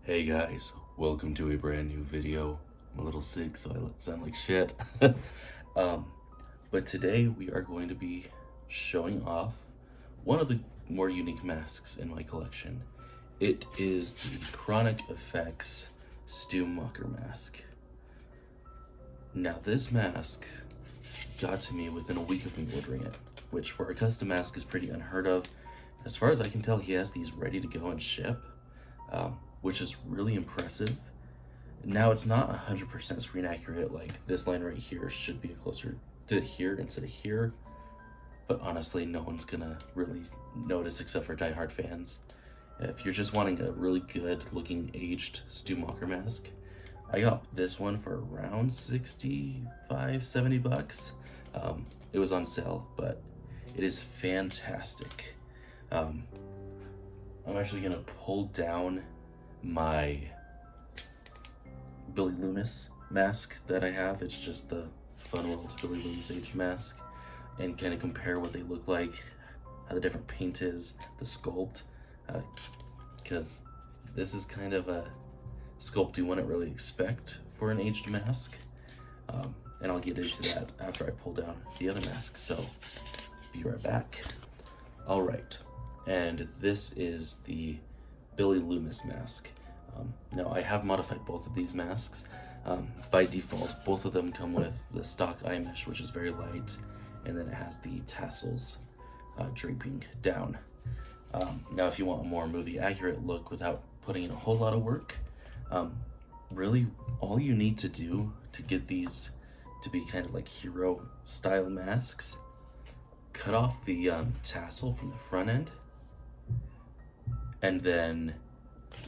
Hey guys, welcome to a brand new video. I'm a little sick, so I sound like shit. um, but today we are going to be showing off one of the more unique masks in my collection. It is the Chronic Effects Stu Macher mask. Now this mask got to me within a week of me ordering it, which for a custom mask is pretty unheard of. As far as I can tell, he has these ready to go and ship. Which is really impressive. Now it's not 100% screen accurate, like this line right here should be closer to here instead of here, but honestly no one's gonna really notice except for diehard fans. If you're just wanting a really good looking aged Stu Macher mask, I got this one for around 65-70 bucks. It was on sale, but it is fantastic. I'm actually gonna pull down my Billy Loomis mask that I have. It's just the Fun World Billy Loomis aged mask, and kind of compare what they look like, how the different paint is, the sculpt, because this is kind of a sculpt you wouldn't really expect for an aged mask, and I'll get into that after I pull down the other mask, so be right back. All right, and this is the Billy Loomis mask. Now I have modified both of these masks. By default, both of them come with the stock eye mesh, which is very light, and then it has the tassels draping down. Now if you want a more movie accurate look without putting in a whole lot of work, really all you need to do to get these to be kind of like hero style masks, cut off the tassel from the front end, and then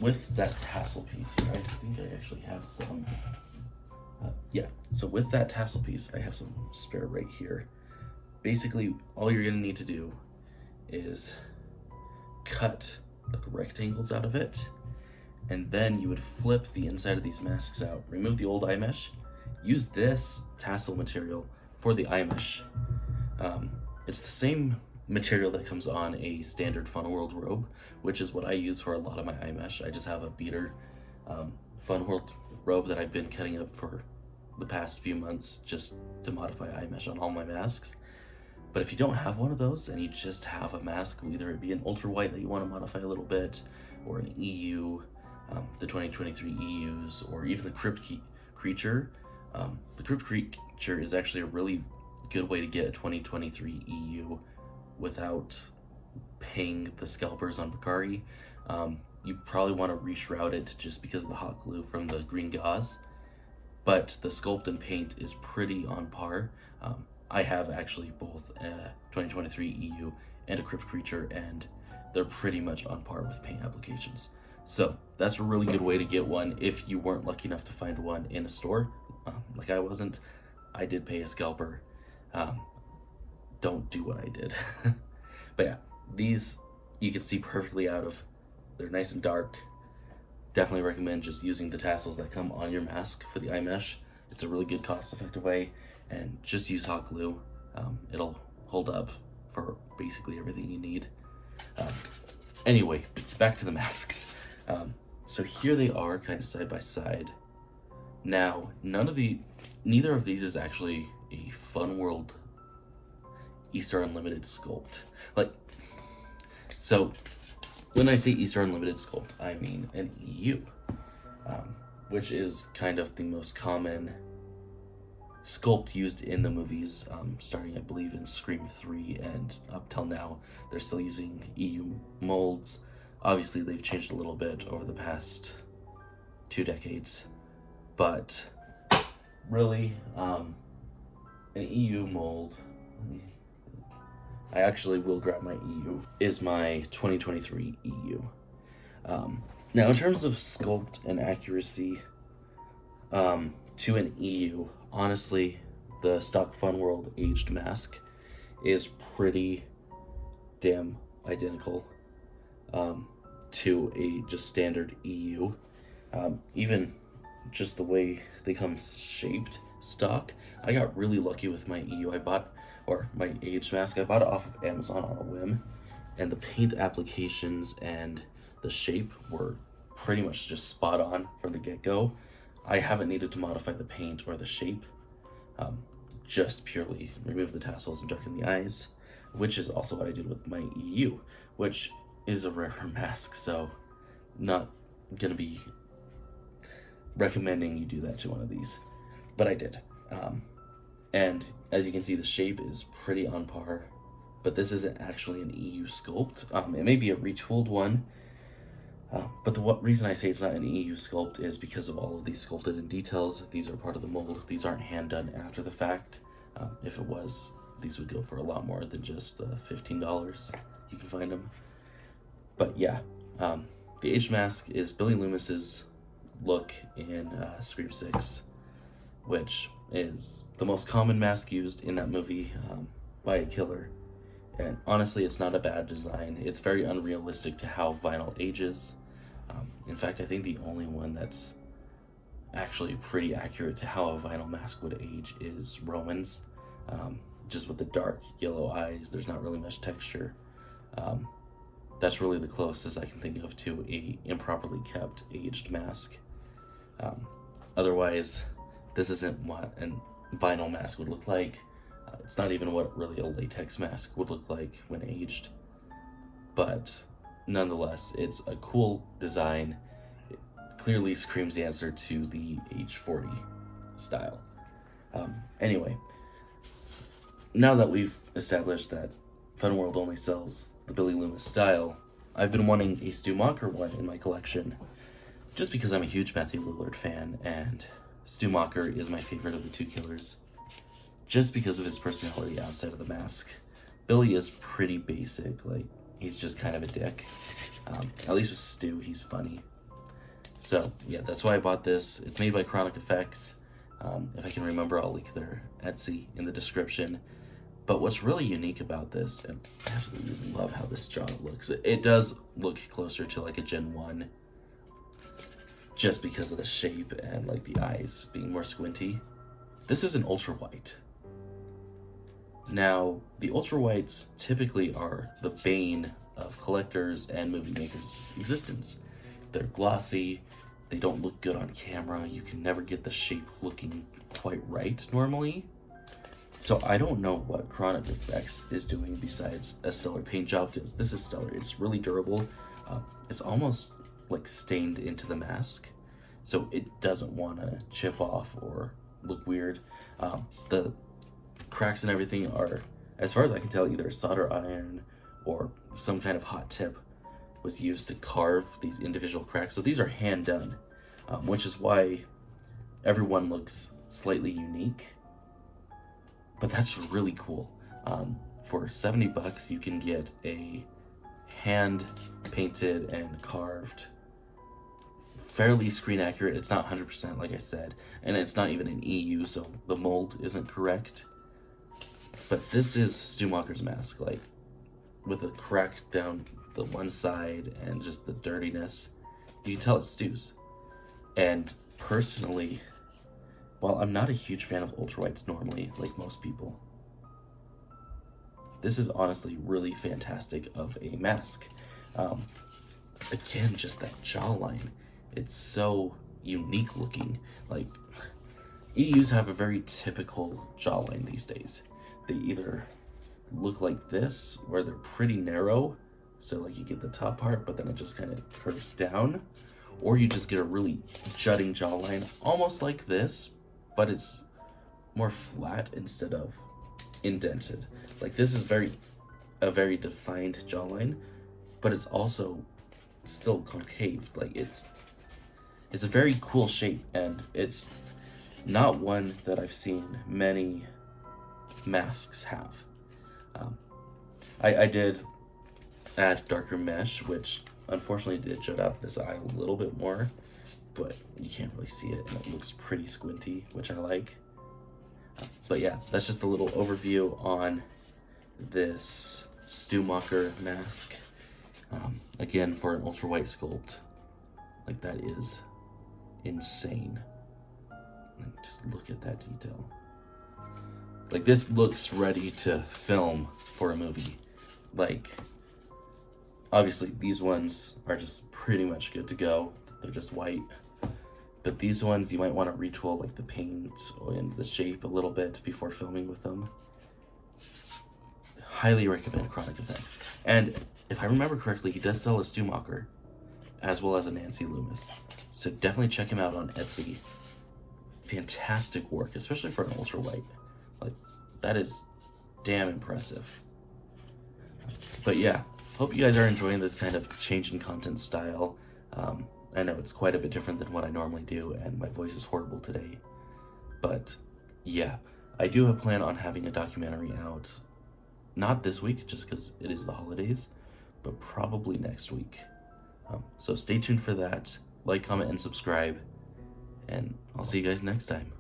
with that tassel piece here, I think I actually have some, so with that tassel piece, I have some spare right here. Basically, all you're gonna need to do is cut like rectangles out of it, and then you would flip the inside of these masks out, remove the old eye mesh, use this tassel material for the eye mesh. It's the same material that comes on a standard Fun World robe, which is what I use for a lot of my eye mesh. I just have a beater Fun World robe that I've been cutting up for the past few months just to modify eye mesh on all my masks. But if you don't have one of those and you just have a mask, either it be an ultra white that you want to modify a little bit, or an EU, the 2023 EUs, or even the Crypt Creature. The Crypt Creature is actually a really good way to get a 2023 EU without paying the scalpers on Bakari. You probably want to reshroud it just because of the hot glue from the green gauze, but the sculpt and paint is pretty on par. I have actually both a 2023 EU and a Crypt Creature, and they're pretty much on par with paint applications. So that's a really good way to get one if you weren't lucky enough to find one in a store. Like I wasn't. I did pay a scalper. Don't do what I did. But yeah, these you can see perfectly out of. They're nice and dark. Definitely recommend just using the tassels that come on your mask for the eye mesh. It's a really good cost-effective way, and just use hot glue. It'll hold up for basically everything you need. Anyway, back to the masks. So here they are, kind of side by side. Now, neither of these is actually a Fun World Easter Unlimited sculpt. So when I say Easter Unlimited sculpt, I mean an EU, which is kind of the most common sculpt used in the movies, starting I believe in Scream 3, and up till now they're still using EU molds. Obviously they've changed a little bit over the past 2 decades, but really an EU mold, I actually will grab my EU, is my 2023 EU. Now in terms of sculpt and accuracy to an EU, honestly the stock Fun World aged mask is pretty damn identical to a just standard EU. Even just the way they come shaped stock, I got really lucky with my EU. My aged mask, I bought it off of Amazon on a whim, and the paint applications and the shape were pretty much just spot on from the get-go. I haven't needed to modify the paint or the shape, just purely remove the tassels and darken the eyes, which is also what I did with my EU, which is a rarer mask, so not gonna be recommending you do that to one of these, but I did. And as you can see, the shape is pretty on par, but this isn't actually an EU sculpt. It may be a retooled one, but the reason I say it's not an EU sculpt is because of all of these sculpted in details. These are part of the mold. These aren't hand done after the fact. If it was, these would go for a lot more than just the $15 you can find them. But yeah, the aged mask is Billy Loomis's look in Scream 6, which is the most common mask used in that movie by a killer. And honestly, it's not a bad design. It's very unrealistic to how vinyl ages. In fact, I think the only one that's actually pretty accurate to how a vinyl mask would age is Roman's. Just with the dark yellow eyes, there's not really much texture. That's really the closest I can think of to a improperly kept aged mask. Otherwise, this isn't what a vinyl mask would look like. It's not even what really a latex mask would look like when aged. But nonetheless, it's a cool design. It clearly screams the answer to the age 40 style. Anyway, now that we've established that Fun World only sells the Billy Loomis style, I've been wanting a Stu Macher one in my collection, just because I'm a huge Matthew Lillard fan, and Stu Macher is my favorite of the two killers, just because of his personality outside of the mask. Billy is pretty basic, like, he's just kind of a dick. At least with Stu, he's funny. So, yeah, that's why I bought this. It's made by Chronic Effects. If I can remember, I'll link their Etsy in the description. But what's really unique about this, and I absolutely love how this jaw looks. It does look closer to like a Gen 1, just because of the shape and like the eyes being more squinty. This is an ultra white. Now, the ultra whites typically are the bane of collectors and movie makers' existence. They're glossy, they don't look good on camera, you can never get the shape looking quite right normally. So I don't know what Chronic Effects is doing besides a stellar paint job, because this is stellar. It's really durable. It's almost like stained into the mask, so it doesn't want to chip off or look weird. The cracks and everything are, as far as I can tell, either solder iron or some kind of hot tip was used to carve these individual cracks. So these are hand done, which is why everyone looks slightly unique. But that's really cool. For $70, you can get a hand painted and carved, fairly screen accurate. It's not 100% like I said, and it's not even an EU, so the mold isn't correct. But this is Stu Macher's mask, like with a crack down the one side and just the dirtiness. You can tell it's Stu's. And personally, while I'm not a huge fan of ultrawhites normally, like most people, this is honestly really fantastic of a mask. Again, just that jawline. It's so unique looking. Like, EUs have a very typical jawline these days. They either look like this, where they're pretty narrow, so like you get the top part, but then it just kind of curves down, or you just get a really jutting jawline, almost like this, but it's more flat instead of indented. Like, this is a very defined jawline, but it's also still concave. Like, it's a very cool shape, and it's not one that I've seen many masks have. I did add darker mesh, which unfortunately did jut out this eye a little bit more, but you can't really see it, and it looks pretty squinty, which I like. But yeah, that's just a little overview on this Stu Macher mask. Again, for an ultra white sculpt, like, that is insane. Like, just look at that detail. Like, this looks ready to film for a movie. Like, obviously these ones are just pretty much good to go. they're just white. But these ones, you might want to retool like the paint and the shape a little bit before filming with them. Highly recommend Chronic Effects. And if I remember correctly, he does sell a Stu Macher as well as a Nancy Loomis. So definitely check him out on Etsy. Fantastic work, especially for an ultra white. Like, that is damn impressive. But yeah, hope you guys are enjoying this kind of change in content style. I know it's quite a bit different than what I normally do, and my voice is horrible today. But yeah, I do have a plan on having a documentary out. Not this week, just because it is the holidays, but probably next week. So stay tuned for that. Like, comment, and subscribe. And I'll see you guys next time.